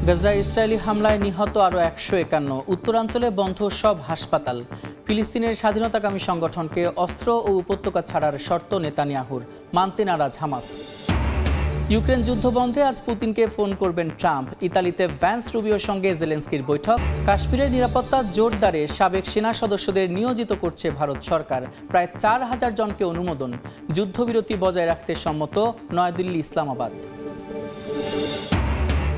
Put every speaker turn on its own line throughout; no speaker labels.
Gaza Israeli হামলায় নিহত আরও 151। উত্তরাঞ্চলে বন্ধ সব হাসপাতাল। ফিলিস্তিনের স্বাধীনতাকামী সংগঠনকে অস্ত্র ও উপত্যকা ছাড়ার শর্ত নেতানিয়াহুর, মানতে নারাজ হামাস। ইউক্রেন যুদ্ধ বন্ধে আজ পুতিনকে ফোন করবেন ট্রাম্প। ইতালিতে ভ্যান্স রুবিওর সঙ্গে জেলেন্সকির বৈঠক। কাশ্মীরের নিরাপত্তা জোরদারে সাবেক সেনা সদস্যদের নিয়োজিত করছে ভারত সরকার। প্রায় 4000 জনকে অনুমোদন। যুদ্ধবিরতি বজায় রাখতে সম্মত নয়াদিল্লি, ইসলামাবাদ।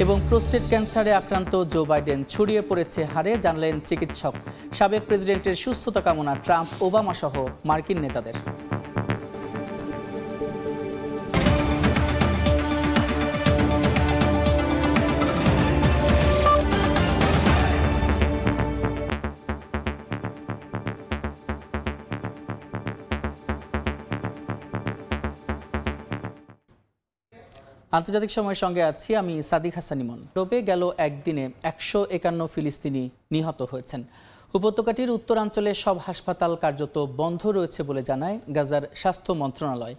এবং প্রোস্টেট ক্যান্সারে আক্রান্ত জো বাইডেন, ছড়িয়ে পড়েছে হাড়ে, জানলেন চিকিৎসক। সাবেক প্রেসিডেন্টের সুস্থতা কামনা ট্রাম্প, ওবামা সহ মার্কিন নেতাদের। আন্তর্জাতিক সময়ের সঙ্গে আছি আমি সাদিক হাসান ইমন। ডোবে গেল একদিনে 151 ফিলিস্তিনি নিহত হয়েছেন। উপত্যকাটির উত্তরাঞ্চলে সব হাসপাতাল কার্যত বন্ধ রয়েছে বলে জানায় গাজার স্বাস্থ্য মন্ত্রণালয়।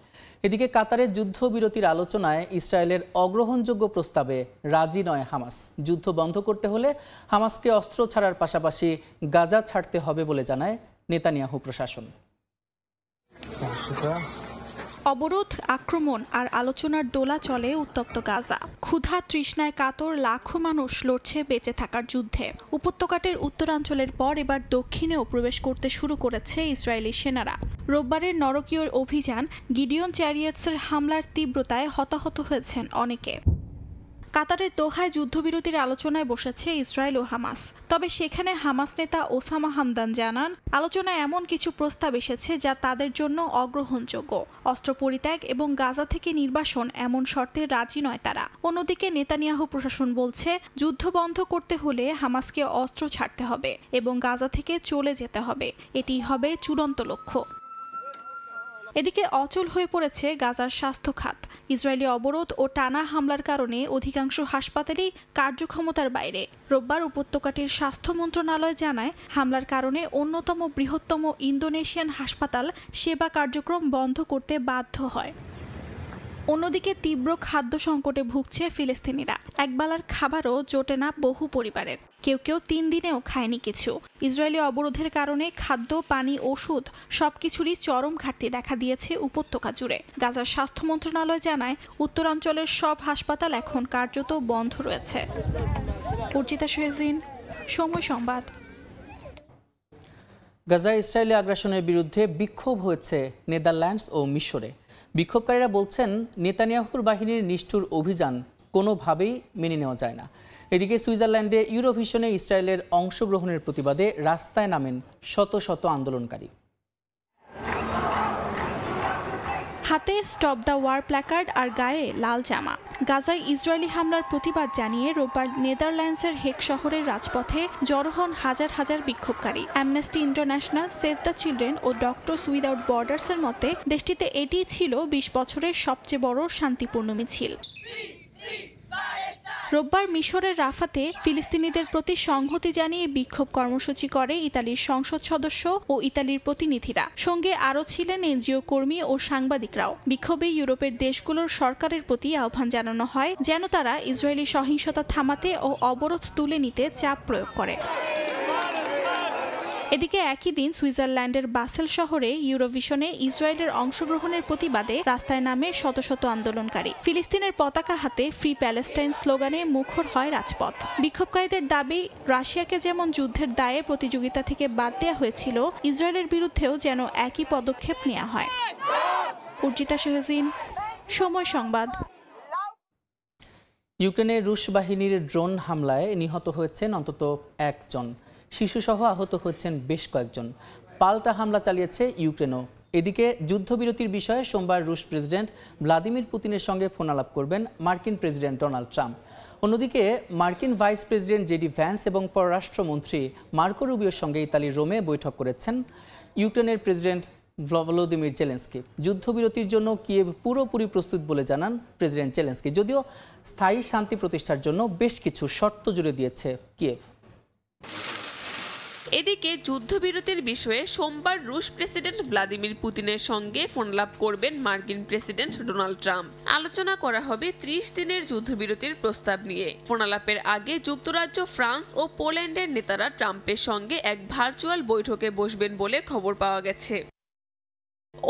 এদিকে কাতারের যুদ্ধবিরতির আলোচনায় ইসরায়েলের অগ্রহণযোগ্য প্রস্তাবে রাজি নয় হামাস। যুদ্ধ বন্ধ করতে হলে হামাসকে অস্ত্র ছাড়ার পাশাপাশি গাজা ছাড়তে হবে বলে জানায় নেতানিয়াহু প্রশাসন।
অবরোধ, আক্রমণ আর আলোচনার দোলা চলে উত্তপ্ত গাজা। ক্ষুধা তৃষ্ণায় কাতর লাখো মানুষ লড়ছে বেঁচে থাকার যুদ্ধে। উপত্যকাটির উত্তরাঞ্চলের পর এবার দক্ষিণেও প্রবেশ করতে শুরু করেছে ইসরায়েলি সেনারা। রোববারের নরকীয় অভিযান গিডিয়ন চ্যারিয়টসের হামলার তীব্রতায় হতাহত হয়েছেন অনেকে। কাতারের দোহায় যুদ্ধবিরতির আলোচনায় বসেছে ইসরায়েল ও হামাস। তবে সেখানে হামাস নেতা ওসামা হামদান জানান, আলোচনায় এমন কিছু প্রস্তাব এসেছে যা তাদের জন্য অগ্রহণযোগ্য। অস্ত্র পরিত্যাগ এবং গাজা থেকে নির্বাসন এমন শর্তে রাজি নয় তারা। অন্যদিকে নেতানিয়াহু প্রশাসন বলছে, যুদ্ধ বন্ধ করতে হলে হামাসকে অস্ত্র ছাড়তে হবে এবং গাজা থেকে চলে যেতে হবে। এটিই হবে চূড়ান্ত লক্ষ্য। এদিকে অচল হয়ে পড়েছে গাজার স্বাস্থ্য খাত। ইসরায়েলি অবরোধ ও টানা হামলার কারণে অধিকাংশ হাসপাতালই কার্যক্ষমতার বাইরে। রোববার উপত্যকাটির স্বাস্থ্য মন্ত্রণালয় জানায়, হামলার কারণে অন্যতম বৃহত্তম ইন্দোনেশিয়ান হাসপাতাল সেবা কার্যক্রম বন্ধ করতে বাধ্য হয়। অন্যদিকে তীব্র খাদ্য সংকটে ভুগছে ফিলিস্তিনিরা। একবেলার খাবারও জোটে না বহু পরিবারের। কেউ কেউ 3 দিনেও খায়নি কিছু। ইসরায়েলি অবরোধের কারণে খাদ্য, পানি, ওষুধ সবকিছুরই চরম ঘাটতি দেখা দিয়েছে উপত্যকা জুড়ে। গাজার স্বাস্থ্য মন্ত্রণালয় জানায়, উত্তরাঞ্চলের সব হাসপাতাল এখন কার্যত বন্ধ রয়েছে। অর্জিতা শহীদিন, সময় সংবাদ।
গাজায় ইসরায়েলি আগ্রাসনের বিরুদ্ধে বিক্ষোভ হয়েছে নেদারল্যান্ডস ও মিশরে। বিক্ষোভকারীরা বলছেন, নেতানিয়াহুর বাহিনীর নিষ্ঠুর অভিযান কোনোভাবেই মেনে নেওয়া যায় না। এদিকে সুইজারল্যান্ডে ইউরোভিশনে ইসরায়েলের অংশগ্রহণের প্রতিবাদে রাস্তায় নামেন শত শত আন্দোলনকারী।
হাতে স্টপ দ্য ওয়ার প্ল্যাকার্ড আর গায়ে লাল জামা। গাজায় ইসরায়েলি হামলার প্রতিবাদ জানিয়ে রোববার নেদারল্যান্ডসের হেগ শহরের রাজপথে জড়ো হন হাজার হাজার বিক্ষোভকারী। Amnesty International, Save the Children ও ডক্টরস উইদাউট বর্ডার্সের মতে দেশটিতে এটিই ছিল 20 বছরের সবচেয়ে বড় শান্তিপূর্ণ মিছিল। রোববার মিশরের রাফাতে ফিলিস্তিনিদের প্রতি সংহতি জানিয়ে বিক্ষোভ কর্মসূচি করে ইতালির সংসদ সদস্য ও ইতালির প্রতিনিধিরা। সঙ্গে আরও ছিলেন এনজিও কর্মী ও সাংবাদিকরাও। বিক্ষোভে ইউরোপের দেশগুলোর সরকারের প্রতি আহ্বান জানানো হয় যেন তারা ইসরায়েলি সহিংসতা থামাতে ও অবরোধ তুলে নিতে চাপ প্রয়োগ করে। এদিকে একই দিন সুইজারল্যান্ডের বাসেল শহরে ইউরোভিশনে ইসরায়েলের অংশগ্রহণের প্রতিবাদে রাস্তায় নামে শত শত আন্দোলনকারী। ফিলিস্তিনের পতাকা হাতে ফ্রি প্যালেস্টাইন স্লোগানে মুখর হয় রাজপথ। বিক্ষোভকারীদের দাবি, রাশিয়াকে যেমন যুদ্ধের দায়ে প্রতিযোগিতা থেকে বাদ দেওয়া হয়েছিল, ইসরায়েলের বিরুদ্ধেও যেন একই পদক্ষেপ নেওয়া হয়। অর্জিতা শহীদিন, সময় সংবাদ।
ইউক্রেনের রুশ বাহিনীর ড্রোন হামলায় নিহত হয়েছেন অন্তত 1 জন। শিশুসহ আহত হয়েছেন বেশ কয়েকজন। পাল্টা হামলা চালিয়েছে ইউক্রেনও। এদিকে যুদ্ধবিরতির বিষয়ে সোমবার রুশ প্রেসিডেন্ট ভ্লাদিমির পুতিনের সঙ্গে ফোন আলাপ করবেন মার্কিন প্রেসিডেন্ট ডোনাল্ড ট্রাম্প। অন্যদিকে মার্কিন ভাইস প্রেসিডেন্ট জেডি ভ্যান্স এবং পররাষ্ট্রমন্ত্রী মার্কো রুবিওর সঙ্গে ইতালির রোমে বৈঠক করেছেন ইউক্রেনের প্রেসিডেন্ট ভলোদিমির জেলেন্সকি। যুদ্ধবিরতির জন্য কিয়েভ পুরোপুরি প্রস্তুত বলে জানান প্রেসিডেন্ট জেলেন্সকি। যদিও স্থায়ী শান্তি প্রতিষ্ঠার জন্য বেশ কিছু শর্ত জুড়ে দিয়েছে কিয়েভ।
এদিকে যুদ্ধবিরতির বিষয়ে সোমবার রুশ প্রেসিডেন্ট ভ্লাদিমির পুতিনের সঙ্গে ফোনালাপ করবেন মার্কিন প্রেসিডেন্ট ডোনাল্ড ট্রাম্প। আলোচনা করা হবে 30 দিনের যুদ্ধবিরতির প্রস্তাব নিয়ে। ফোনালাপের আগে যুক্তরাজ্য, ফ্রান্স ও পোল্যান্ডের নেতারা ট্রাম্পের সঙ্গে এক ভার্চুয়াল বৈঠকে বসবেন বলে খবর পাওয়া গেছে।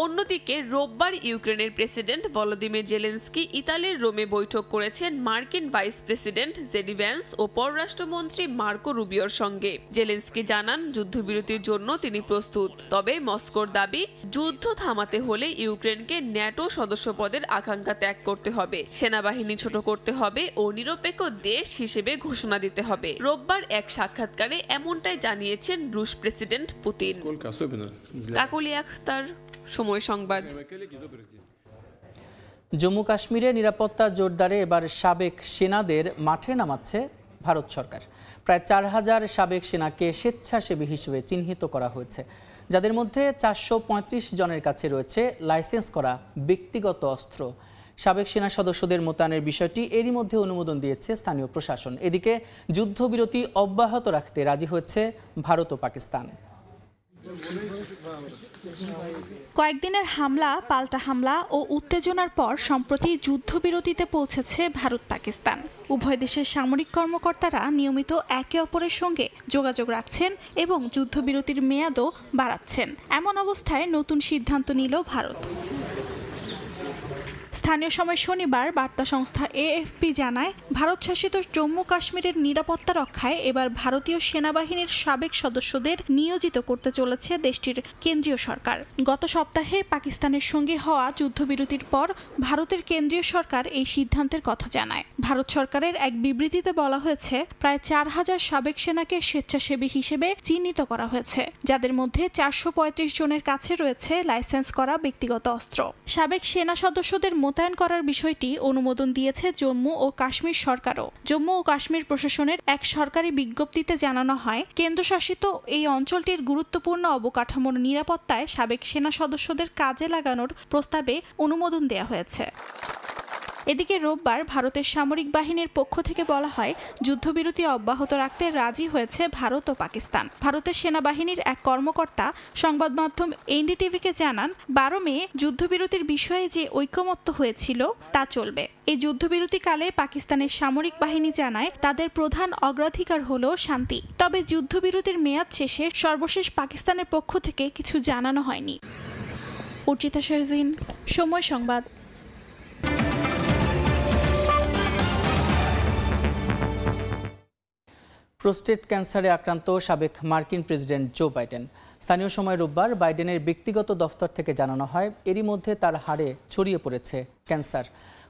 অন্যদিকে রোববার ইউক্রেনের প্রেসিডেন্ট ভলোদিমির জেলেনস্কি ইতালির রোমে বৈঠক করেছেন মার্কিন ভাইস প্রেসিডেন্ট জেডি ভ্যান্স ও পররাষ্ট্রমন্ত্রী মার্কো রুবিওর সঙ্গে। জেলেনস্কি জানান যুদ্ধবিরতির জন্য তিনি প্রস্তুত, তবে মস্কোর দাবি যুদ্ধ থামাতে হলে ইউক্রেনকে ন্যাটো সদস্যপদের আকাঙ্ক্ষা ত্যাগ করতে হবে, সেনাবাহিনী ছোট করতে হবে ও নিরপেক্ষ দেশ হিসেবে ঘোষণা দিতে হবে। রোববার এক সাক্ষাৎকারে এমনটাই জানিয়েছেন রুশ প্রেসিডেন্ট পুতিন। কাকলি আখতার, সময় সংবাদ।
জম্মু কাশ্মীরে নিরাপত্তা জোরদারে এবার সাবেক সেনাদের মাঠে নামাচ্ছে ভারত সরকার। প্রায় 4000 সাবেক সেনাকে স্বেচ্ছাসেবী হিসেবে চিহ্নিত করা হয়েছে, যাদের মধ্যে 435 জনের কাছে রয়েছে লাইসেন্স করা ব্যক্তিগত অস্ত্র। সাবেক সেনা সদস্যদের মোতায়েনের বিষয়টি এরই মধ্যে অনুমোদন দিয়েছে স্থানীয় প্রশাসন। এদিকে যুদ্ধবিরতি অব্যাহত রাখতে রাজি হয়েছে ভারত ও পাকিস্তান।
কয়েকদিনের হামলা, পাল্টা হামলা ও উত্তেজনার পর সম্প্রতি যুদ্ধবিরতিতে পৌঁছেছে ভারত পাকিস্তান। উভয় দেশের সামরিক কর্মকর্তারা নিয়মিত একে অপরের সঙ্গে যোগাযোগ রাখছেন এবং যুদ্ধবিরতির মেয়াদও বাড়াচ্ছেন। এমন অবস্থায় নতুন সিদ্ধান্ত নিল ভারত। স্থানীয় সময় শনিবার বার্তা সংস্থা এএফপি জানায়, ভারত শাসিত জম্মু কাশ্মীরের নিরাপত্তা রক্ষায় এবার ভারতীয় সেনাবাহিনীর সাবেক সদস্যদের নিয়োজিত করতে চলেছে দেশটির কেন্দ্রীয় সরকার। গত সপ্তাহে পাকিস্তানের সঙ্গে হওয়া যুদ্ধবিরতির পর ভারতের কেন্দ্রীয় সরকার এই সিদ্ধান্তের কথা জানায়। ভারত সরকারের এক বিবৃতিতে বলা হয়েছে, প্রায় 4000 সাবেক সেনাকে স্বেচ্ছাসেবী হিসেবে চিহ্নিত করা হয়েছে, যাদের মধ্যে 435 জনের কাছে রয়েছে লাইসেন্স করা ব্যক্তিগত অস্ত্র। সাবেক সেনা সদস্যদের মোতায়েন করার বিষয়টি অনুমোদন দিয়েছে জম্মু ও কাশ্মীর সরকারও। জম্মু ও কাশ্মীর প্রশাসনের এক সরকারি বিজ্ঞপ্তিতে জানানো হয়, কেন্দ্রশাসিত এই অঞ্চলটির গুরুত্বপূর্ণ অবকাঠামোর নিরাপত্তায় সাবেক সেনা সদস্যদের কাজে লাগানোর প্রস্তাবে অনুমোদন দেওয়া হয়েছে। এদিকে রোববার ভারতের সামরিক বাহিনীর পক্ষ থেকে বলা হয়, যুদ্ধবিরতি অব্যাহত রাখতে রাজি হয়েছে ভারত ও পাকিস্তান। ভারতের সেনাবাহিনীর এক কর্মকর্তা সংবাদ মাধ্যম এনডিটিভিকে জানান, 12 মে যুদ্ধবিরতির বিষয়ে যে ঐকমত্য হয়েছিল তা চলবে। এই যুদ্ধবিরতিকালে পাকিস্তানের সামরিক বাহিনী জানায়, তাদের প্রধান অগ্রাধিকার হলো শান্তি। তবে যুদ্ধবিরতির মেয়াদ শেষে সর্বশেষ পাকিস্তানের পক্ষ থেকে কিছু জানানো হয়নি। অর্চিতা শাহজিন, সময় সংবাদ।
প্রোস্টেট ক্যান্সারে আক্রান্ত সাবেক মার্কিন প্রেসিডেন্ট জো বাইডেন। স্থানীয় সময় রোববার বাইডেনের ব্যক্তিগত দফতর থেকে জানানো হয়, এরই মধ্যে তার হাড়ে ছড়িয়ে পড়েছে ক্যান্সার।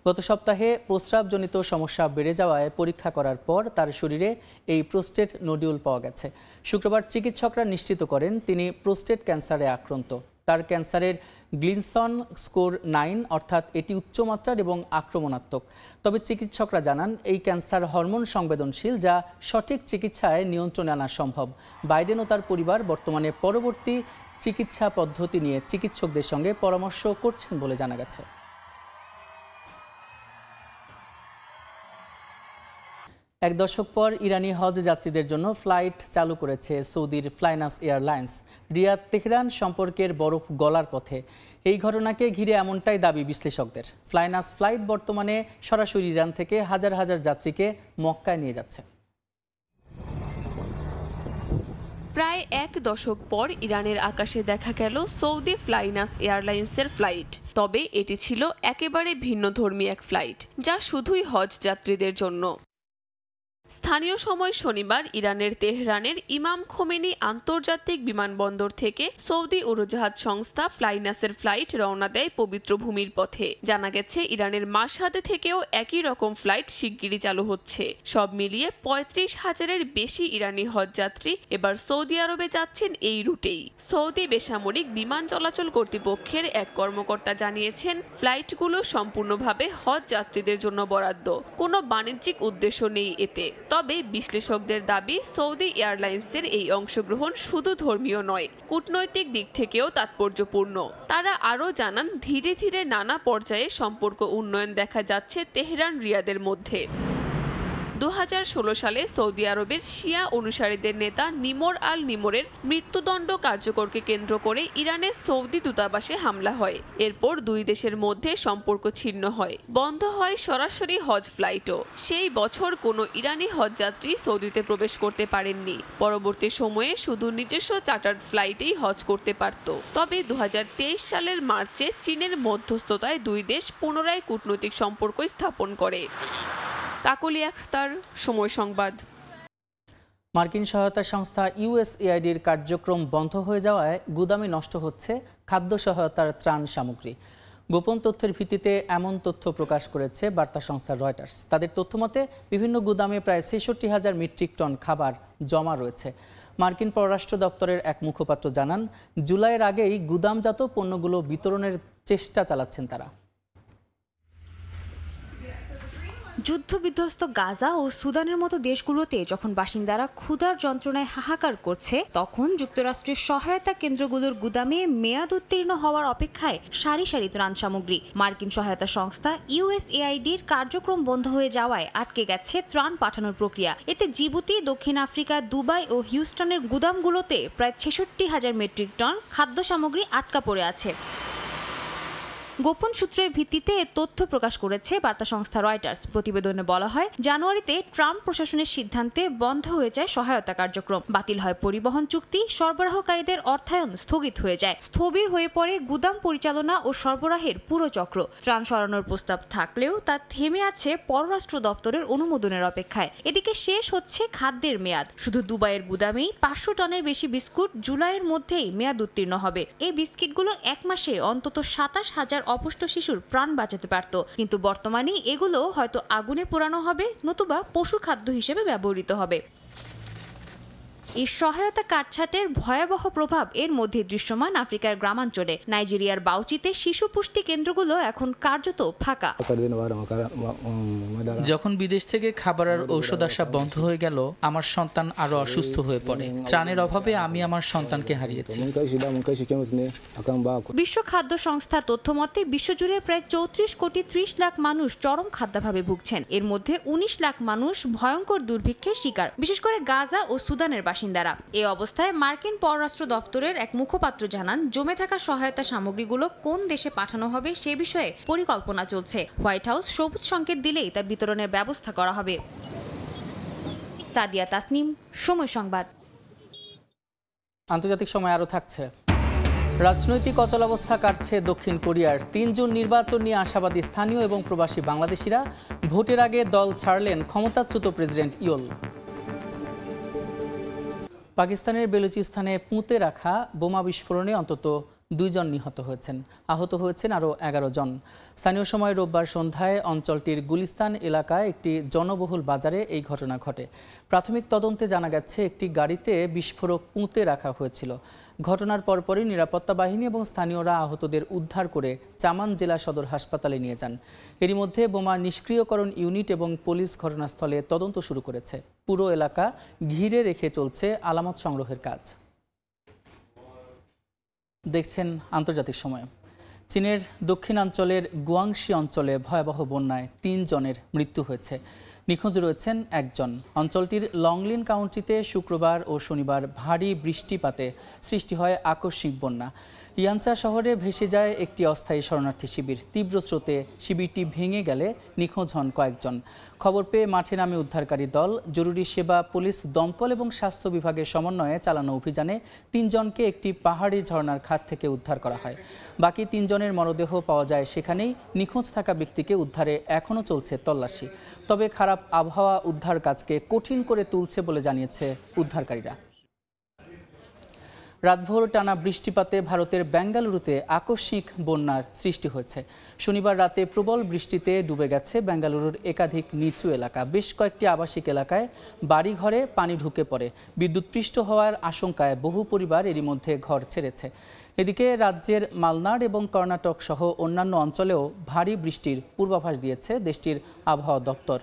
গত সপ্তাহে প্রস্রাবজনিত সমস্যা বেড়ে যাওয়ায় পরীক্ষা করার পর তার শরীরে এই প্রোস্টেট নোডিউল পাওয়া গেছে। শুক্রবার চিকিৎসকরা নিশ্চিত করেন তিনি প্রোস্টেট ক্যান্সারে আক্রান্ত। তার ক্যান্সারের গ্লিনসন স্কোর 9, অর্থাৎ এটি উচ্চমাত্রার এবং আক্রমণাত্মক। তবে চিকিৎসকরা জানান, এই ক্যান্সার হরমোন সংবেদনশীল, যা সঠিক চিকিৎসায় নিয়ন্ত্রণে আনা সম্ভব। বাইডেন ও তার পরিবার বর্তমানে পরবর্তী চিকিৎসা পদ্ধতি নিয়ে চিকিৎসকদের সঙ্গে পরামর্শ করছেন বলে জানা গেছে। এক দশক পর ইরানি হজ যাত্রীদের জন্য ফ্লাইট চালু করেছে সৌদির ফ্লাইনাস এয়ারলাইন্স। রিয়াদ তেহরান সম্পর্কের বরফ গলার পথে। এই ঘটনাকে ঘিরে এমনটাই দাবি বিশ্লেষকদের। ফ্লাইনাস ফ্লাইট বর্তমানে সরাসরি ইরান থেকে হাজার হাজার যাত্রীকে মক্কায় নিয়ে যাচ্ছে।
প্রায় এক দশক পর ইরানের আকাশে দেখা গেল সৌদি ফ্লাইনাস এয়ারলাইন্সের ফ্লাইট। তবে এটি ছিল একেবারে ভিন্নধর্মী এক ফ্লাইট, যা শুধুই হজ যাত্রীদের জন্য। স্থানীয় সময় শনিবার ইরানের তেহরানের ইমাম খোমেনি আন্তর্জাতিক বিমানবন্দর থেকে সৌদি উড়োজাহাজ সংস্থা ফ্লাইনাসের ফ্লাইট রওনা দেয় পবিত্র ভূমির পথে। জানা গেছে, ইরানের মাশহাদে থেকেও একই রকম ফ্লাইট শিগগিরই চালু হচ্ছে। সব মিলিয়ে 35,000-এর বেশি ইরানি হজযাত্রী এবার সৌদি আরবে যাচ্ছেন এই রুটেই। সৌদি বেসামরিক বিমান চলাচল কর্তৃপক্ষের এক কর্মকর্তা জানিয়েছেন, ফ্লাইটগুলো সম্পূর্ণভাবে হজ যাত্রীদের জন্য বরাদ্দ, কোনো বাণিজ্যিক উদ্দেশ্য নেই এতে। তবে বিশ্লেষকদের দাবি, সৌদি এয়ারলাইন্সের এই অংশগ্রহণ শুধু ধর্মীয় নয়, কূটনৈতিক দিক থেকেও তাৎপর্যপূর্ণ। তারা আরও জানান, ধীরে ধীরে নানা পর্যায়ে সম্পর্ক উন্নয়ন দেখা যাচ্ছে তেহরান রিয়াদের মধ্যে। 2016 সালে সৌদি আরবের শিয়া অনুসারীদের নেতা নিমর আল নিমরের মৃত্যুদণ্ড কার্যকরকে কেন্দ্র করে ইরানের সৌদি দূতাবাসে হামলা হয়। এরপর দুই দেশের মধ্যে সম্পর্ক ছিন্ন হয়, বন্ধ হয় সরাসরি হজ ফ্লাইটও। সেই বছর কোনো ইরানি হজযাত্রী সৌদিতে প্রবেশ করতে পারেননি। পরবর্তী সময়ে শুধু নিজস্ব চার্টার্ড ফ্লাইটেই হজ করতে পারত। তবে 2023 সালের মার্চে চীনের মধ্যস্থতায় দুই দেশ পুনরায় কূটনৈতিক সম্পর্ক স্থাপন করে। কাকলি আখতার, সময় সংবাদ।
মার্কিন সহায়তা সংস্থা ইউএসএআইডির কার্যক্রম বন্ধ হয়ে যাওয়ায় গুদামে নষ্ট হচ্ছে খাদ্য সহায়তার ত্রাণ সামগ্রী। গোপন তথ্যের ভিত্তিতে এমন তথ্য প্রকাশ করেছে বার্তা সংস্থা রয়টার্স। তাদের তথ্যমতে বিভিন্ন গুদামে প্রায় ৬৬,০০০ মেট্রিক টন খাবার জমা রয়েছে। মার্কিন পররাষ্ট্র দপ্তরের এক মুখপাত্র জানান, জুলাইয়ের আগেই গুদামজাত পণ্যগুলো বিতরণের চেষ্টা চালাচ্ছেন তারা।
যুদ্ধবিধ্বস্ত গাজা ও সুদানের মতো দেশগুলোতে যখন বাসিন্দারা ক্ষুধার যন্ত্রণায় হাহাকার করছে, তখন যুক্তরাষ্ট্রের সহায়তা কেন্দ্রগুলোর গুদামে মেয়াদ উত্তীর্ণ হওয়ার অপেক্ষায় সারি সারি ত্রাণ সামগ্রী। মার্কিন সহায়তা সংস্থা ইউএসএআইডির কার্যক্রম বন্ধ হয়ে যাওয়ায় আটকে গেছে ত্রাণ পাঠানোর প্রক্রিয়া। এতে জিবুতি, দক্ষিণ আফ্রিকা, দুবাই ও হিউস্টনের গুদামগুলোতে প্রায় ৬৬,০০০ মেট্রিক টন খাদ্য সামগ্রী আটকা পড়ে আছে। গোপন সূত্রের ভিত্তিতে এ তথ্য প্রকাশ করেছে বার্তা সংস্থা রয়টার্স। প্রতিবেদনে বলা হয়, জানুয়ারিতে ট্রাম্প প্রশাসনের সিদ্ধান্তে বন্ধ হয়ে যায় সহায়তা কার্যক্রম, বাতিল হয় পরিবহন চুক্তি, সরবরাহকারীদের অর্থায়ন স্থগিত হয়ে যায়, স্থবির হয়ে পড়ে গুদাম পরিচালনা ও সরবরাহের পুরো চক্র। ত্রাণ সরানোর প্রস্তাব থাকলেও তা থেমে আছে পররাষ্ট্র দপ্তরের অনুমোদনের অপেক্ষায়। এদিকে শেষ হচ্ছে খাদ্যের মেয়াদ। শুধু দুবাইয়ের গুদামেই ৫০০ টনের বেশি বিস্কুট জুলাইয়ের মধ্যেই মেয়াদ উত্তীর্ণ হবে। এই বিস্কিটগুলো এক মাসে অন্তত ২৭,০০০ অপুষ্ট শিশুর প্রাণ বাঁচাতে পারত, কিন্তু বর্তমানে এগুলো হয়তো আগুনে পোড়ানো হবে, নতুবা পশু খাদ্য হিসেবে ব্যবহৃত হবে। এই সহায়তা কাটছাটের ভয়াবহ প্রভাব এর মধ্যে দৃশ্যমান আফ্রিকার গ্রামাঞ্চলে। নাইজেরিয়ার বাউচিতে শিশু পুষ্টি কেন্দ্রগুলো এখন কার্যত ফাঁকা।
যখন বিদেশ থেকে খাবার আর ঔষধ আসা বন্ধ হয়ে গেল, আমার সন্তান আরো অসুস্থ হয়ে পড়ে। ত্রাণের অভাবে আমি আমার সন্তানকে হারিয়েছি।
বিশ্ব খাদ্য সংস্থার তথ্য মতে বিশ্বজুড়ে প্রায় ৩৪ কোটি ৩০ লাখ মানুষ চরম খাদ্যাভাবে ভুগছেন। এর মধ্যে ১৯ লাখ মানুষ ভয়ঙ্কর দুর্ভিক্ষের শিকার, বিশেষ করে গাজা ও সুদানের বাসিন্দারা। এই অবস্থায় মার্কিন পররাষ্ট্র দপ্তরের এক মুখপাত্র জানান, জমে থাকা সহায়তা সামগ্রীগুলো কোন দেশে পাঠানো হবে সে বিষয়ে পরিকল্পনা চলছে। হোয়াইট হাউস সবুজ সংকেত দিলেই তা বিতরণের ব্যবস্থা করা হবে। সাদিয়া তাসনিম, সময় সংবাদ।
আন্তর্জাতিক সময় আরও থাকছে। রাজনৈতিক অচলাবস্থা কাটছে দক্ষিণ কোরিয়ার। ৩ জুন নির্বাচন নিয়ে আশাবাদী স্থানীয় এবং প্রবাসী বাংলাদেশিরা। ভোটের আগে দল ছাড়লেন ক্ষমতাচ্যুত প্রেসিডেন্ট ইয়োল। পাকিস্তানের বেলুচিস্তানে পুঁতে রাখা বোমা বিস্ফোরণে অন্তত 2 জন নিহত হয়েছেন, আহত হয়েছেন আরও 11 জন। স্থানীয় সময় রোববার সন্ধ্যায় অঞ্চলটির গুলিস্তান এলাকায় একটি জনবহুল বাজারে এই ঘটনা ঘটে। প্রাথমিক তদন্তে জানা গেছে একটি গাড়িতে বিস্ফোরক পুঁতে রাখা হয়েছিল। ঘটনার পরপরই নিরাপত্তা বাহিনী এবং স্থানীয়রা আহতদের উদ্ধার করে চামান জেলা সদর হাসপাতালে নিয়ে যান। এরই মধ্যে বোমা নিষ্ক্রিয়করণ ইউনিট এবং পুলিশ ঘটনাস্থলে তদন্ত শুরু করেছে। পুরো এলাকা ঘিরে রেখে চলছে আলামত সংগ্রহের কাজ। দেখছেন আন্তর্জাতিক সময়। চীনের দক্ষিণাঞ্চলের গুয়াংশি অঞ্চলে ভয়াবহ বন্যায় 3 জনের মৃত্যু হয়েছে, নিখোঁজ রয়েছেন 1 জন। অঞ্চলটির লংলিন কাউন্টিতে শুক্রবার ও শনিবার ভারী বৃষ্টিপাতে সৃষ্টি হয় আকস্মিক বন্যা। ইয়ানচা শহরে ভেসে যায় একটি অস্থায়ী শরণার্থী শিবির। তীব্র স্রোতে শিবিরটি ভেঙে গেলে নিখোঁজ হন কয়েকজন। খবর পেয়ে মাঠে নামে উদ্ধারকারী দল। জরুরি সেবা, পুলিশ, দমকল এবং স্বাস্থ্য বিভাগের সমন্বয়ে চালানো অভিযানে 3 জনকে একটি পাহাড়ি ঝর্ণার খাত থেকে উদ্ধার করা হয়। বাকি 3 জনের মরদেহ পাওয়া যায় সেখানেই। নিখোঁজ থাকা ব্যক্তিকে উদ্ধারে এখনও চলছে তল্লাশি। তবে খারাপ আবহাওয়া উদ্ধার কাজকে কঠিন করে তুলছে বলে জানিয়েছে উদ্ধারকারীরা। রাতভর টানা বৃষ্টিপাতে ভারতের বেঙ্গালুরুতে আকস্মিক বন্যার সৃষ্টি হয়েছে। শনিবার রাতে প্রবল বৃষ্টিতে ডুবে গেছে বেঙ্গালুরুর একাধিক নিচু এলাকা। বেশ কয়েকটি আবাসিক এলাকায় বাড়িঘরে পানি ঢুকে পড়ে। বিদ্যুৎপৃষ্ট হওয়ার আশঙ্কায় বহু পরিবার এরই মধ্যে ঘর ছেড়েছে। এদিকে রাজ্যের মালনাড এবং কর্ণাটক সহ অন্যান্য অঞ্চলেও ভারী বৃষ্টির পূর্বাভাস দিয়েছে দেশটির আবহাওয়া দপ্তর।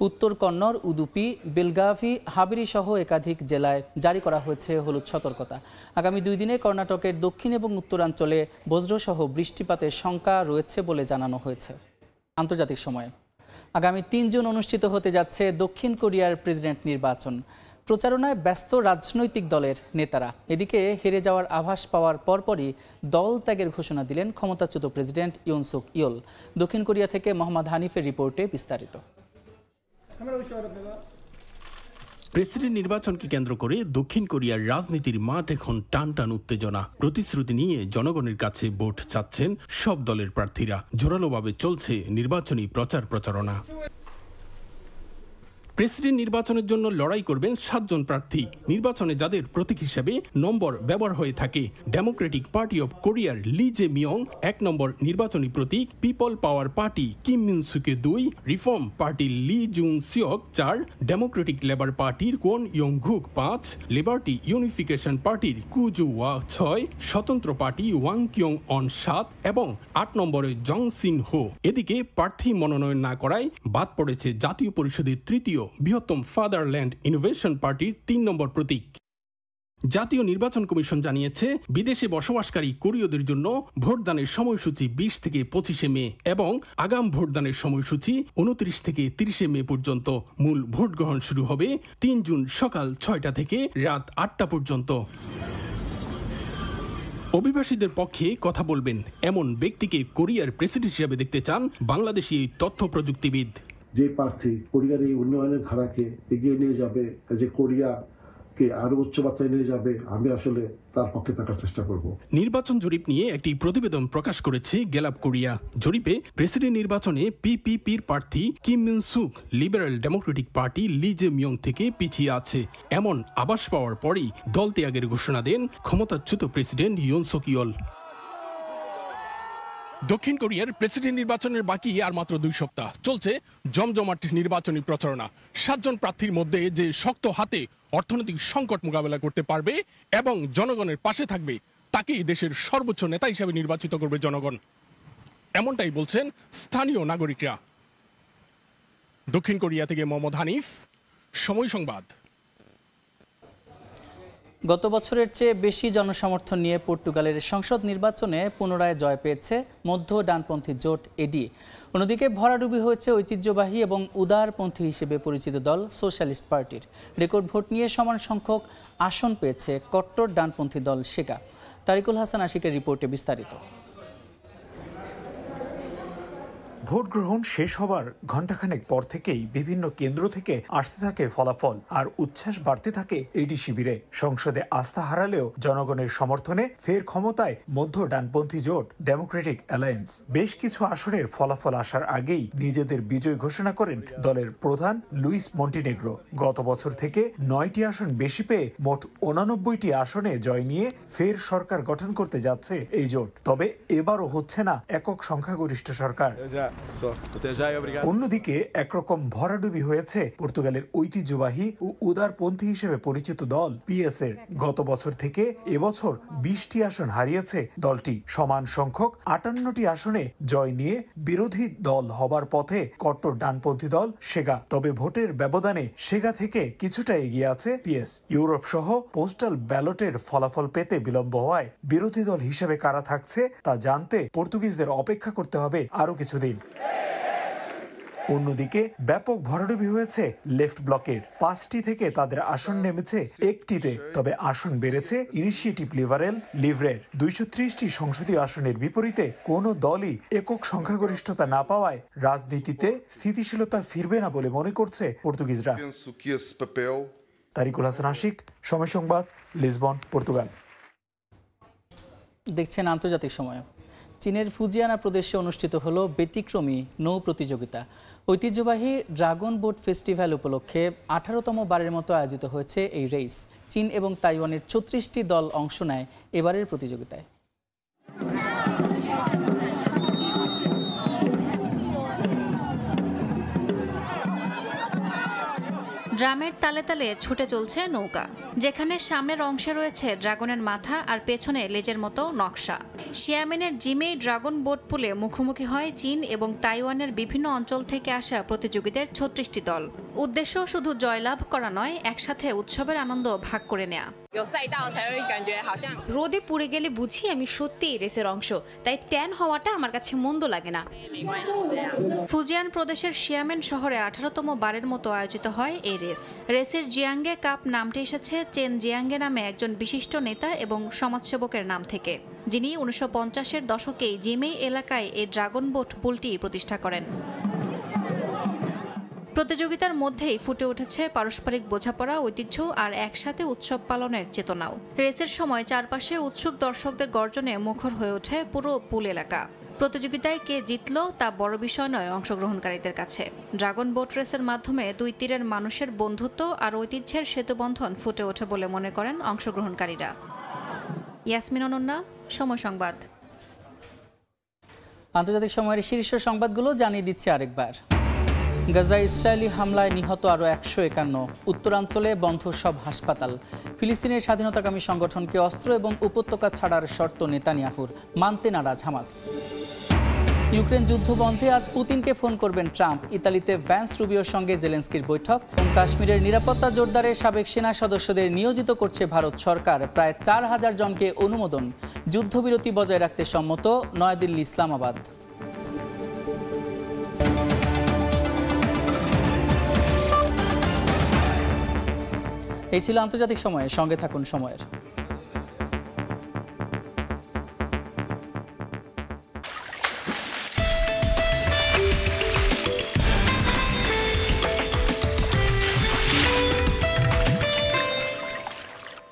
উত্তর কন্নড়, উদুপি, বেলগাভি, হাবেরি সহ একাধিক জেলায় জারি করা হয়েছে হলুদ সতর্কতা। আগামী 2 দিনে কর্ণাটকের দক্ষিণ এবং উত্তরাঞ্চলে বজ্রসহ বৃষ্টিপাতের শঙ্কা রয়েছে বলে জানানো হয়েছে। আন্তর্জাতিক সময়। আগামী ৩ জুন অনুষ্ঠিত হতে যাচ্ছে দক্ষিণ কোরিয়ার প্রেসিডেন্ট নির্বাচন। প্রচারণায় ব্যস্ত রাজনৈতিক দলের নেতারা। এদিকে হেরে যাওয়ার আভাস পাওয়ার পরপরই দল ত্যাগের ঘোষণা দিলেন ক্ষমতাচ্যুত প্রেসিডেন্ট ইউন সুক ইয়োল। দক্ষিণ কোরিয়া থেকে মোহাম্মদ হানিফের রিপোর্টে বিস্তারিত।
প্রেসিডেন্ট নির্বাচনকে কেন্দ্র করে দক্ষিণ কোরিয়ার রাজনীতির মাঠ এখন টান টান উত্তেজনা। প্রতিশ্রুতি নিয়ে জনগণের কাছে ভোট চাচ্ছেন সব দলের প্রার্থীরা। জোরালোভাবে চলছে নির্বাচনী প্রচারণা। প্রেসিডেন্ট নির্বাচনের জন্য লড়াই করবেন 7 জন প্রার্থী। নির্বাচনে যাদের প্রতীক হিসেবে নম্বর ব্যবহার হয়ে থাকে, ডেমোক্রেটিক পার্টি অব কোরিয়ার লি জে মিয়ং 1 নম্বর নির্বাচনী প্রতীক, পিপল পাওয়ার পার্টি কিম মিন সুকে 2, রিফর্ম পার্টি লি জুন সিওক 4, ডেমোক্রেটিক লেবার পার্টির কোন ইয়ং ঘুক 5, লিবার্টি ইউনিফিকেশন পার্টির কুজু ওয়া 6, স্বতন্ত্র পার্টি ওয়াং কিয়ং অন 7 এবং 8 নম্বরে জং সিন হো। এদিকে প্রার্থী মনোনয়ন না করায় বাদ পড়েছে জাতীয় পরিষদের তৃতীয় বৃহত্তম ফাদারল্যান্ড ইনোভেশন পার্টির 3 নম্বর প্রতীক। জাতীয় নির্বাচন কমিশন জানিয়েছে, বিদেশে বসবাসকারী কোরীয়দের জন্য ভোটদানের সময়সূচি 20 থেকে 25 মে এবং আগাম ভোটদানের সময়সূচি 29 থেকে 30 মে পর্যন্ত। মূল ভোট গ্রহণ শুরু হবে 3 জুন সকাল 6টা থেকে রাত 8টা পর্যন্ত। অভিবাসীদের পক্ষে কথা বলবেন এমন ব্যক্তিকে কোরিয়ার প্রেসিডেন্ট হিসেবে দেখতে চান বাংলাদেশি এই তথ্য প্রযুক্তিবিদ।
যে প্রার্থী কোরিয়ার এই উন্নয়নের ধারাকে এগিয়ে নিয়ে যাবে, যে কোরিয়াকে আরো উচ্চ মাত্রায় নিয়ে যাবে, আমি আসলে তার পক্ষে থাকার চেষ্টা করব।
নির্বাচন জরিপ নিয়ে একটি প্রতিবেদন প্রকাশ করেছে গ্যালাপ কোরিয়া। জরিপে প্রেসিডেন্ট নির্বাচনে পিপিপির প্রার্থী Kim Min Suk Liberal Democratic Party Lee Jae Myung থেকে পিছিয়ে আছে। এমন আভাস পাওয়ার পরই দল ত্যাগের ঘোষণা দেন ক্ষমতাচ্যুত প্রেসিডেন্ট ইউন সুক ইয়োল। দক্ষিণ কোরিয়ার প্রেসিডেন্ট নির্বাচনের বাকি আর মাত্র 2 সপ্তাহ। চলছে জমজমাট নির্বাচনী প্রচারণা। 7 জন প্রার্থীর মধ্যে যে শক্ত হাতে অর্থনৈতিক সংকট মোকাবেলা করতে পারবে এবং জনগণের পাশে থাকবে, তাকেই দেশের সর্বোচ্চ নেতা হিসেবে নির্বাচিত করবে জনগণ, এমনটাই বলছেন স্থানীয় নাগরিকরা। দক্ষিণ কোরিয়া থেকে মোহাম্মদ হানিফ, সময় সংবাদ।
গত বছরের চেয়ে বেশি জনসমর্থন নিয়ে পর্তুগালের সংসদ নির্বাচনে পুনরায় জয় পেয়েছে মধ্য ডানপন্থী জোট এডি। অন্যদিকে ভরাডুবি হয়েছে ঐতিহ্যবাহী এবং উদারপন্থী হিসেবে পরিচিত দল সোশ্যালিস্ট পার্টির। রেকর্ড ভোট নিয়ে সমান সংখ্যক আসন পেয়েছে কট্টর ডানপন্থী দল শেকা। তারিকুল হাসান আশিকের রিপোর্টে বিস্তারিত।
ভোট গ্রহণ শেষ হবার ঘণ্টাখানেক পর থেকেই বিভিন্ন কেন্দ্র থেকে আসতে থাকে ফলাফল, আর উচ্ছ্বাস বাড়তে থাকে এডি শিবিরে। সংসদে আস্থা হারালেও জনগণের সমর্থনে ফের ক্ষমতায় মধ্য ডানপন্থী জোট ডেমোক্রেটিক অ্যালায়েন্স। বেশ কিছু আসনের ফলাফল আসার আগেই নিজেদের বিজয় ঘোষণা করেন দলের প্রধান লুইস মন্টিনেগ্রো। গত বছর থেকে 9টি আসন বেশি পেয়ে মোট 89টি আসনে জয় নিয়ে ফের সরকার গঠন করতে যাচ্ছে এই জোট। তবে এবারও হচ্ছে না একক সংখ্যাগরিষ্ঠ সরকার। অন্যদিকে একরকম ভরাডুবি হয়েছে পর্তুগালের ঐতিহ্যবাহী ও উদারপন্থী হিসেবে পরিচিত দল পিএস এর। গত বছর থেকে এবছর 20টি আসন হারিয়েছে দলটি। সমান সংখ্যক 58টি আসনে জয় নিয়ে বিরোধী দল হবার পথে কট্টর ডানপন্থী দল সেগা। তবে ভোটের ব্যবধানে সেগা থেকে কিছুটা এগিয়ে আছে পিএস। ইউরোপ সহ পোস্টাল ব্যালটের ফলাফল পেতে বিলম্ব হওয়ায় বিরোধী দল হিসেবে কারা থাকছে তা জানতে পর্তুগিজদের অপেক্ষা করতে হবে আরো কিছুদিন। অন্যদিকে ব্যাপক ভরাডুবি হয়েছে লেফট ব্লকের। 5টি থেকে তাদের আসন নেমেছে 1টিতে। তবে আসন বেড়েছে ইনিশিয়েটিভ লিবারেল লিভরের। 230টি সংসদীয় আসনের বিপরীতে কোনো দলই একক সংখ্যাগরিষ্ঠতা না পাওয়ায় রাজনীতিতে স্থিতিশীলতা ফিরবে না বলে মনে করছে পর্তুগিজরা। তারিকুল হাসান আশিক, সময় সংবাদ, লিসবন, পর্তুগাল।
দেখছেন আন্তর্জাতিক সময়। চীনের ফুজিয়ানা প্রদেশে অনুষ্ঠিত হলো ব্যতিক্রমী নৌ প্রতিযোগিতা। ঐতিহ্যবাহী ড্রাগন বোট ফেস্টিভ্যাল উপলক্ষে 18তম বারের মতো আয়োজিত হয়েছে এই রেস। চীন এবং তাইওয়ানের 36টি দল অংশ নেয় এবারের প্রতিযোগিতায়।
ড্রামের তালে তালে ছুটে চলছে নৌকা, যেখানে সামনের অংশে রয়েছে ড্রাগনের মাথা আর পেছনে লেজের মতো নকশা। শিয়ামেনের জিমেই ড্রাগন বোট পুলে মুখোমুখি হয় চীন এবং তাইওয়ানের বিভিন্ন অঞ্চল থেকে আসা প্রতিযোগীদের 36টি দল। উদ্দেশ্য শুধু জয়লাভ করা নয়, একসাথে উৎসবের আনন্দ ভাগ করে নেয়া।
রোদে পুড়ে গেলে বুঝি আমি সত্যিই রেসের অংশ, তাই ট্যান হওয়াটা আমার কাছে মন্দ লাগে না।
ফুজিয়ান প্রদেশের শিয়ামেন শহরে 18তম বারের মতো আয়োজিত হয় এই রেস। রেসের জিয়াঙ্গে কাপ নামটি এসেছে চেন জিয়াঙ্গে নামে একজন বিশিষ্ট নেতা এবং সমাজসেবকের নাম থেকে, যিনি 1950-এর দশকেই জিমেই এলাকায় এই ড্রাগন বোট পুলটি প্রতিষ্ঠা করেন। প্রতিযোগিতার মধ্যেই ফুটে উঠেছে পারস্পরিক বোঝাপড়া, ঐতিহ্য আর একসাথে উৎসব পালনের চেতনাও। রেসের সময় চারপাশে উৎসুক দর্শকদের গর্জনে মুখর হয়ে ওঠে পুরো পুল এলাকা। প্রতিযোগিতায় কে জিতল তা বড় বিষয় নয় অংশগ্রহণকারীদের কাছে। ড্রাগন বোট রেসের মাধ্যমে দুই তীরের মানুষের বন্ধুত্ব আর ঐতিহ্যের সেতুবন্ধন ফুটে ওঠে বলে মনে করেন অংশগ্রহণকারীরা। ইয়াসমিন অনন্যা, সময় সংবাদ।
আন্তর্জাতিক সময়ের শীর্ষ সংবাদগুলো জানিয়ে দিচ্ছে আরেকবার। গাজায় ইসরায়েলি হামলায় নিহত আরও 151। উত্তরাঞ্চলে বন্ধ সব হাসপাতাল। ফিলিস্তিনের স্বাধীনতাকামী সংগঠনকে অস্ত্র এবং উপত্যকা ছাড়ার শর্ত নেতানিয়াহুর, মানতে নারাজ হামাস। ইউক্রেন যুদ্ধ বন্ধে আজ পুতিনকে ফোন করবেন ট্রাম্প। ইতালিতে ভ্যান্স রুবিওর সঙ্গে জেলেন্সকির বৈঠক। এবং কাশ্মীরের নিরাপত্তা জোরদারে সাবেক সেনা সদস্যদের নিয়োজিত করছে ভারত সরকার। প্রায় 4000 জনকে অনুমোদন। যুদ্ধবিরতি বজায় রাখতে সম্মত নয়াদিল্লি, ইসলামাবাদ। এই ছিল আন্তর্জাতিক সময়ে। সঙ্গে থাকুন সময়ের।